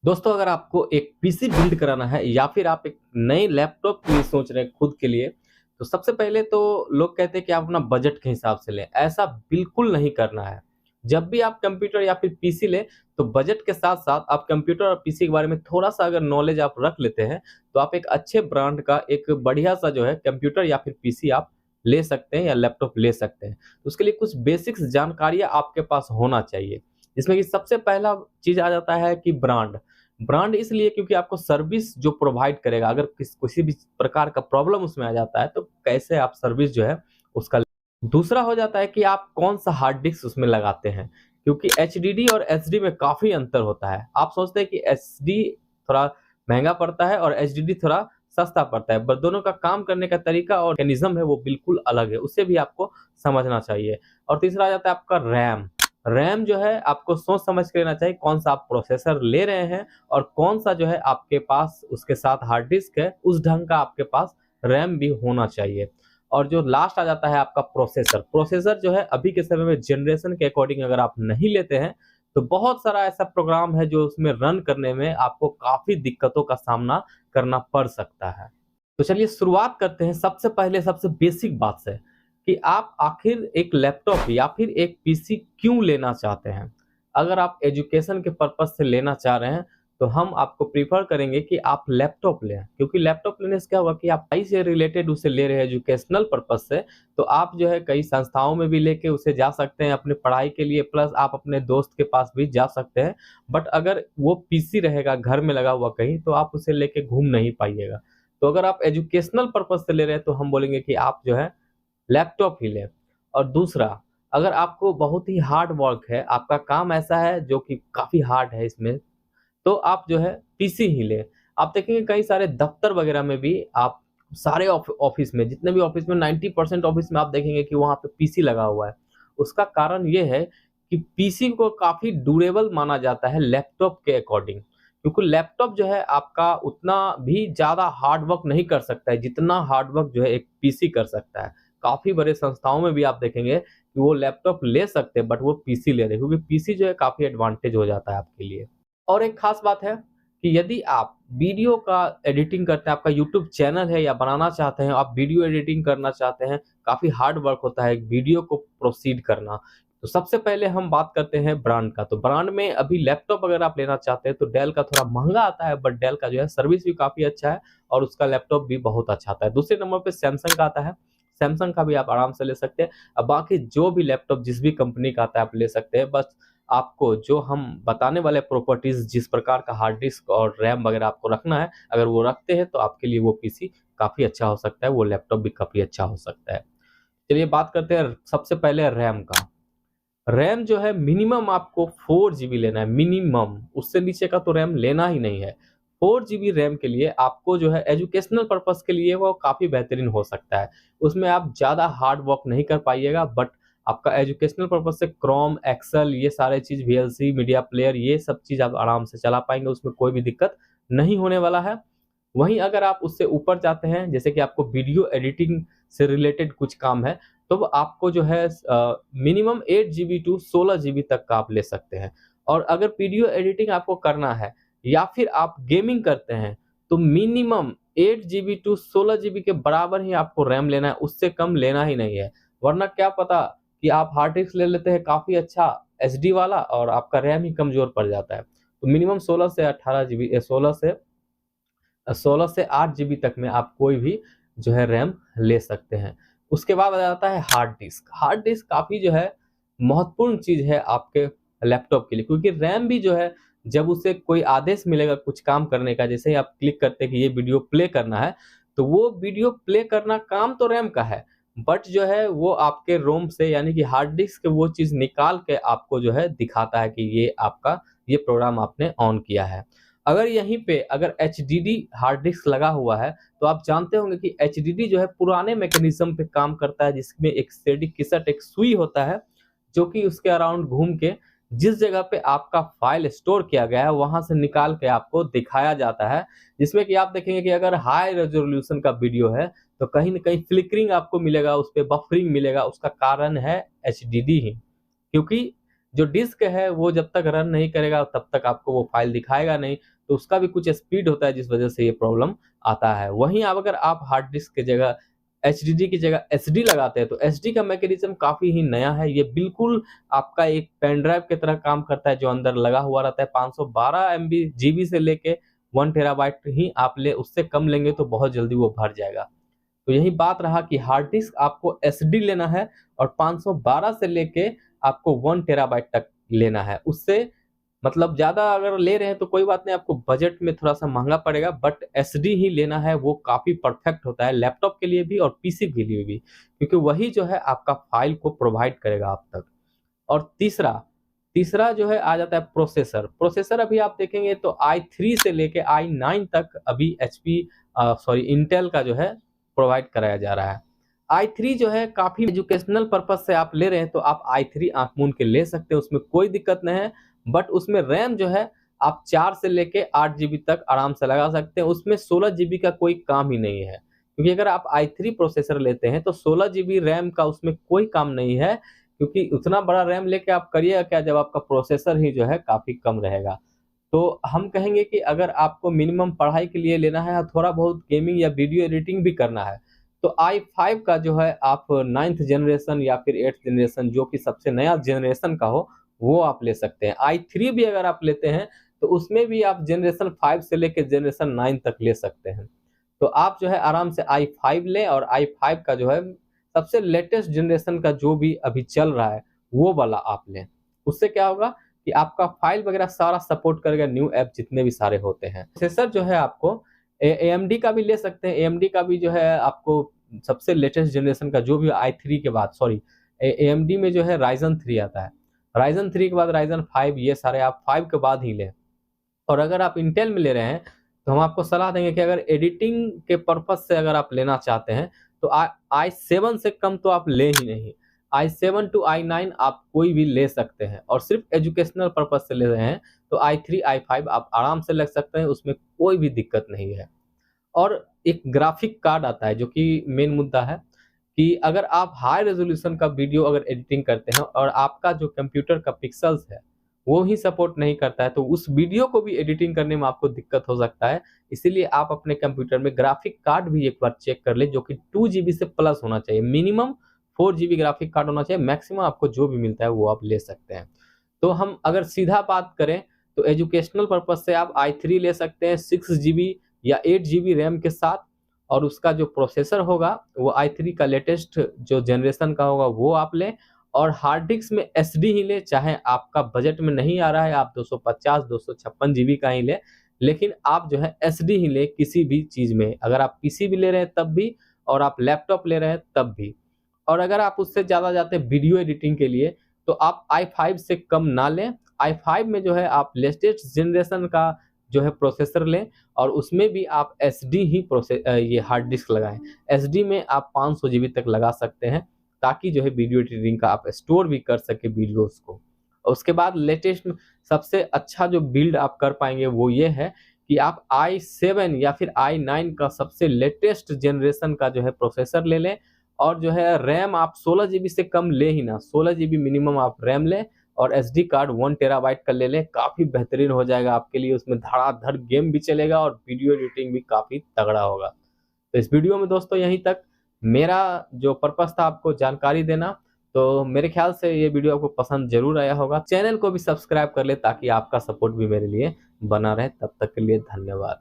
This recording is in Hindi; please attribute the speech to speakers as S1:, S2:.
S1: दोस्तों, अगर आपको एक पीसी बिल्ड कराना है या फिर आप एक नए लैपटॉप के लिए सोच रहे हैं खुद के लिए, तो सबसे पहले तो लोग कहते हैं कि आप अपना बजट के हिसाब से लें। ऐसा बिल्कुल नहीं करना है। जब भी आप कंप्यूटर या फिर पीसी लें, तो बजट के साथ-साथ आप कंप्यूटर और पीसी के बारे में थोड़ा-सा अगर नॉलेज आप रख लेते हैं, तो आप एक अच्छे ब्रांड का एक बढ़िया-सा जो है कंप्यूटर या फिर पीसी आप ले सकते हैं या लैपटॉप ले सकते हैं। तो उसके लिए कुछ बेसिक्स जानकारियाँ आपके पास होना चाहिए। जिसमें कि सबसे पहला चीज़ आ जाता है कि ब्रांड। ब्रांड इसलिए क्योंकि आपको सर्विस जो प्रोवाइड करेगा, अगर किसी भी प्रकार का प्रॉब्लम उसमें आ जाता है, तो कैसे आप सर्विस जो है उसका। दूसरा हो जाता है कि आप कौन-सा हार्ड डिस्क उसमें लगाते हैं, क्योंकि एचडीडी और एसडी में काफ़ी अंतर होता है। आप सोचते हैं कि एसडी थोड़ा महँगा पड़ता है और एचडीडी थोड़ा सस्ता पड़ता है, बट दोनों का काम करने का तरीका और मैकेनिज़्म है वो बिल्कुल अलग है, उसे भी आपको समझना चाहिए। और तीसरा आ जाता है आपका रैम। रैम जो है आपको सोच समझ के लेना चाहिए, कौन-सा आप प्रोसेसर ले रहे हैं और कौन-सा जो है आपके पास उसके साथ हार्ड डिस्क है, उस ढंग का आपके पास रैम भी होना चाहिए। और जो लास्ट आ जाता है आपका प्रोसेसर। प्रोसेसर जो है अभी के समय में जनरेशन के अकॉर्डिंग अगर आप नहीं लेते हैं, तो बहुत सारा ऐसा प्रोग्राम है जो उसमें रन करने में आपको काफ़ी दिक्कतों का सामना करना पड़ सकता है। तो चलिए शुरुआत करते हैं सबसे पहले सबसे बेसिक बात से, कि आप आखिर एक लैपटॉप या फिर एक पीसी क्यों लेना चाहते हैं? अगर आप एजुकेशन के पर्पज़ से लेना चाह रहे हैं, तो हम आपको प्रेफ़र करेंगे कि आप लैपटॉप लें, क्योंकि लैपटॉप लेने से क्या होगा कि आप पढ़ाई से रिलेटेड उसे ले रहे हैं एजुकेशनल पर्पज़ से, तो आप जो है कई संस्थाओं में भी लेके उसे जा सकते हैं अपनी पढ़ाई के लिए, प्लस आप अपने दोस्त के पास भी जा सकते हैं। बट अगर वो पीसी रहेगा घर में लगा हुआ कहीं, तो आप उसे लेके घूम नहीं पाइएगा। तो अगर आप एजुकेशनल पर्पज़ से ले रहे हैं, तो हम बोलेंगे कि आप जो है लैपटॉप ही लें। और दूसरा, अगर आपको बहुत ही हार्ड वर्क है, आपका काम ऐसा है जो कि काफ़ी हार्ड है इसमें, तो आप जो है पीसी ही लें। आप देखेंगे कई सारे दफ़्तर वगैरह में भी आप सारे ऑफ़िस में, जितने भी ऑफ़िस में 90% ऑफ़िस में आप देखेंगे कि वहाँ पे पीसी लगा हुआ है। उसका कारण ये है कि पीसी को काफ़ी ड्यूरेबल माना जाता है लैपटॉप के अकॉर्डिंग। क्योंकि लैपटॉप जो है आपका उतना भी ज़्यादा हार्ड वर्क नहीं कर सकता है, जितना हार्ड वर्क जो है एक पीसी कर सकता है। काफ़ी बड़े संस्थाओं में भी आप देखेंगे कि वो लैपटॉप ले सकते हैं, बट वो पीसी ले रहे हैं, क्योंकि पीसी जो है काफ़ी एडवांटेज हो जाता है आपके लिए। और एक ख़ास बात है कि यदि आप वीडियो का एडिटिंग करते हैं, आपका यूट्यूब चैनल है या बनाना चाहते हैं, आप वीडियो एडिटिंग करना चाहते हैं, काफ़ी हार्ड वर्क होता है एक वीडियो को प्रोसीड करना। तो सबसे पहले हम बात करते हैं ब्रांड का। तो ब्रांड में अभी लैपटॉप अगर आप लेना चाहते हैं, तो डेल का थोड़ा महँगा आता है, बट डेल का जो है सर्विस भी काफ़ी अच्छा है और उसका लैपटॉप भी बहुत अच्छा आता है। दूसरे नंबर पे सैमसंग का आता है। सैमसंग का भी आप आराम से ले सकते हैं। अब बाकी जो भी लैपटॉप जिस भी कंपनी का आता है आप ले सकते हैं। बस आपको जो हम बताने वाले प्रॉपर्टीज़, जिस प्रकार का हार्ड डिस्क और रैम वगैरह आपको रखना है, अगर वो रखते हैं तो आपके लिए वो पीसी काफ़ी अच्छा हो सकता है, वो लैपटॉप भी काफ़ी अच्छा हो सकता है। चलिए बात करते हैं सबसे पहले रैम का। रैम जो है मिनिमम आपको 4 जीबी लेना है, मिनिमम। उससे नीचे का तो रैम लेना ही नहीं है। 4 जीबी रैम के लिए आपको जो है एजुकेशनल पर्पज़ के लिए वो काफ़ी बेहतरीन हो सकता है। उसमें आप ज़्यादा हार्ड वर्क नहीं कर पाइएगा, बट आपका एजुकेशनल पर्पज़ से क्रोम, एक्सेल ये सारे चीज़, वीएलसी, मीडिया प्लेयर ये सब चीज़ आप आराम से चला पाएँगे, उसमें कोई भी दिक्कत नहीं होने वाला है। वहीं अगर आप उससे ऊपर जाते हैं, जैसे कि आपको वीडियो एडिटिंग से रिलेटेड कुछ काम है, तो वो आपको जो है मिनिमम 8 जीबी टू 16 जीबी तक का आप ले सकते हैं। और अगर वीडियो एडिटिंग आपको करना है या फिर आप गेमिंग करते हैं, तो मिनिमम 8 जीबी टू 16 जीबी के बराबर ही आपको रैम लेना है, उससे कम लेना ही नहीं है। वरना क्या पता कि आप हार्ड डिस्क ले लेते हैं काफ़ी अच्छा एसडी वाला और आपका रैम ही कमज़ोर पड़ जाता है। तो मिनिमम 16 से 18 जीबी 16 से 8 जीबी तक में आप कोई भी जो है रैम ले सकते हैं। उसके बाद आ जाता है हार्ड डिस्क। हार्ड डिस्क काफ़ी जो है महत्वपूर्ण चीज़ है आपके लैपटॉप के लिए, क्योंकि रैम भी जो है जब उसे कोई आदेश मिलेगा कुछ काम करने का, जैसे ही आप क्लिक करते हैं कि ये वीडियो प्ले करना है, तो वो वीडियो प्ले करना काम तो रैम का है, बट जो है वो आपके रोम से यानी कि हार्ड डिस्क से वो चीज़ निकाल के आपको जो है दिखाता है कि ये आपका ये प्रोग्राम आपने ऑन किया है। अगर यहीं पे अगर एचडीडी हार्ड डिस्क लगा हुआ है, तो आप जानते होंगे कि एचडीडी जो है पुराने मैकेनिज़्म पे काम करता है, जिसमें एक स्टैटिक एक सुई होता है, जो कि उसके अराउंड घूम के जिस जगह पे आपका फ़ाइल स्टोर किया गया है, वहाँ से निकाल के आपको दिखाया जाता है। जिसमें कि आप देखेंगे कि अगर हाई रेज़ोल्यूशन का वीडियो है, तो कहीं न कहीं फ्लिकरिंग आपको मिलेगा, उसपे बफरिंग मिलेगा, उसका कारण है एचडीडी ही। क्योंकि जो डिस्क है वो जब तक रन नहीं करेगा तब तक आपको वो फ़ाइल दिखाएगा नहीं। तो उसका भी कुछ स्पीड होता है जिस वजह से ये प्रॉब्लम आता है। वहीं अब अगर आप हार्ड डिस्क की जगह एचडीडी की जगह एसडी लगाते हैं तो एसडी का मैकेनिज्म काफ़ी ही नया है। ये बिल्कुल आपका एक पेन ड्राइव की तरह काम करता है जो अंदर लगा हुआ रहता है। 512 एमबी जीबी से लेके 1 टेराबाइट ही आप ले, उससे कम लेंगे तो बहुत जल्दी वो भर जाएगा। तो यही बात रहा कि हार्ड डिस्क आपको एसडी लेना है और 512 से लेके आपको 1 टेराबाइट तक लेना है। उससे मतलब ज़्यादा अगर ले रहे हैं तो कोई बात नहीं, आपको बजट में थोड़ा-सा महँगा पड़ेगा, बट एसडी ही लेना है, वो काफ़ी परफेक्ट होता है लैपटॉप के लिए भी और पीसी के लिए भी, क्योंकि वही जो है आपका फाइल को प्रोवाइड करेगा आप तक। और तीसरा तीसरा जो है आ जाता है प्रोसेसर। प्रोसेसर अभी आप देखेंगे तो i3 से लेके i9 तक अभी इंटेल का जो है प्रोवाइड कराया जा रहा है। i3 जो है काफ़ी एजुकेशनल पर्पज़ से आप ले रहे हैं तो आप i3 आँख मूंद के ले सकते हैं, उसमें कोई दिक्कत नहीं है। बट उसमें रैम जो है आप 4 से लेके 8 जीबी तक आराम से लगा सकते हैं, उसमें 16 जीबी का कोई काम ही नहीं है। क्योंकि अगर आप i3 प्रोसेसर लेते हैं तो 16 जीबी रैम का उसमें कोई काम नहीं है, क्योंकि उतना बड़ा रैम लेके आप करिएगा क्या जब आपका प्रोसेसर ही जो है काफ़ी कम रहेगा। तो हम कहेंगे कि अगर आपको मिनिमम पढ़ाई के लिए लेना है, थोड़ा बहुत गेमिंग या वीडियो एडिटिंग भी करना है, तो i5 का जो है आप 9th जनरेशन या फिर 8th जनरेशन जो कि सबसे नया जनरेशन का हो, वो आप ले सकते हैं। i3 भी अगर आप लेते हैं, तो उसमें भी आप जनरेशन 5 से लेके जनरेशन 9 तक ले सकते हैं। तो आप जो है आराम से i5 लें और i5 का जो है सबसे लेटेस्ट जनरेशन का जो भी अभी चल रहा है, वो वाला आप लें। उससे क्या होगा कि आपका फाइल वगैरह सारा सपोर्ट करेगा, न्यू ऐप जितने भी सारे होते हैं। प्रोसेसर जो है आपको AMD का भी ले सकते हैं। AMD का भी जो है आपको सबसे लेटेस्ट जनरेशन का जो भी i3 के बाद AMD में जो है Ryzen 3 आता है। Ryzen 3 के बाद Ryzen 5, ये सारे आप 5 के बाद ही लें। और अगर आप इंटेल में ले रहे हैं तो हम आपको सलाह देंगे कि अगर एडिटिंग के पर्पज से अगर आप लेना चाहते हैं तो i7 से कम तो आप ले ही नहीं। i7 टू i9 आप कोई भी ले सकते हैं, और सिर्फ एजुकेशनल पर्पज से ले रहे हैं तो i3 i5 आप आराम से लग सकते हैं, उसमें कोई भी दिक्कत नहीं है। और एक ग्राफिक कार्ड आता है जो कि मेन मुद्दा है कि अगर आप हाई रेजोल्यूशन का वीडियो अगर एडिटिंग करते हैं और आपका जो कंप्यूटर का पिक्सल्स है वो ही सपोर्ट नहीं करता है, तो उस वीडियो को भी एडिटिंग करने में आपको दिक्कत हो सकता है। इसीलिए आप अपने कंप्यूटर में ग्राफिक कार्ड भी एक बार चेक कर लें, जो कि 2 जीबी से प्लस होना चाहिए। मिनिमम 4 जीबी ग्राफिक कार्ड होना चाहिए, मैक्सिमम आपको जो भी मिलता है वो आप ले सकते हैं। तो हम अगर सीधा बात करें तो एजुकेशनल पर्पज से आप i3 ले सकते हैं 6 जीबी या 8 जीबी रैम के साथ, और उसका जो प्रोसेसर होगा वो i3 का लेटेस्ट जो जनरेशन का होगा वो आप लें। और हार्ड डिस्क में एसडी ही लें, चाहे आपका बजट में नहीं आ रहा है आप 250 256 जीबी का ही लें, लेकिन आप जो है एसडी ही लें किसी भी चीज़ में। अगर आप पीसी भी ले रहे हैं तब भी, और आप लैपटॉप ले रहे हैं तब भी। और अगर आप उससे ज़्यादा जाते हैं वीडियो एडिटिंग के लिए तो आप i5 से कम ना लें। i5 में जो है आप लेटेस्ट जनरेशन का जो है प्रोसेसर लें, और उसमें भी आप एसडी ही ये हार्ड डिस्क लगाएं। एसडी में आप 500 जीबी तक लगा सकते हैं, ताकि जो है वीडियो एडिटिंग का आप स्टोर भी कर सके वीडियोस को। और उसके बाद लेटेस्ट सबसे अच्छा जो बिल्ड आप कर पाएंगे वो ये है कि आप i7 या फिर i9 का सबसे लेटेस्ट जनरेशन का जो है प्रोसेसर ले लें, और जो है रैम आप 16 जीबी से कम ले ही ना, 16 जीबी मिनिमम आप रैम लें, और एसडी कार्ड 1 टेराबाइट का ले लें। काफ़ी बेहतरीन हो जाएगा आपके लिए, उसमें धड़ाधड़ गेम भी चलेगा और वीडियो एडिटिंग भी काफ़ी तगड़ा होगा। तो इस वीडियो में दोस्तों यहीं तक। मेरा जो पर्पस था आपको जानकारी देना, तो मेरे ख्याल से ये वीडियो आपको पसंद जरूर आया होगा। चैनल को भी सब्सक्राइब कर ले ताकि आपका सपोर्ट भी मेरे लिए बना रहे। तब तक के लिए धन्यवाद।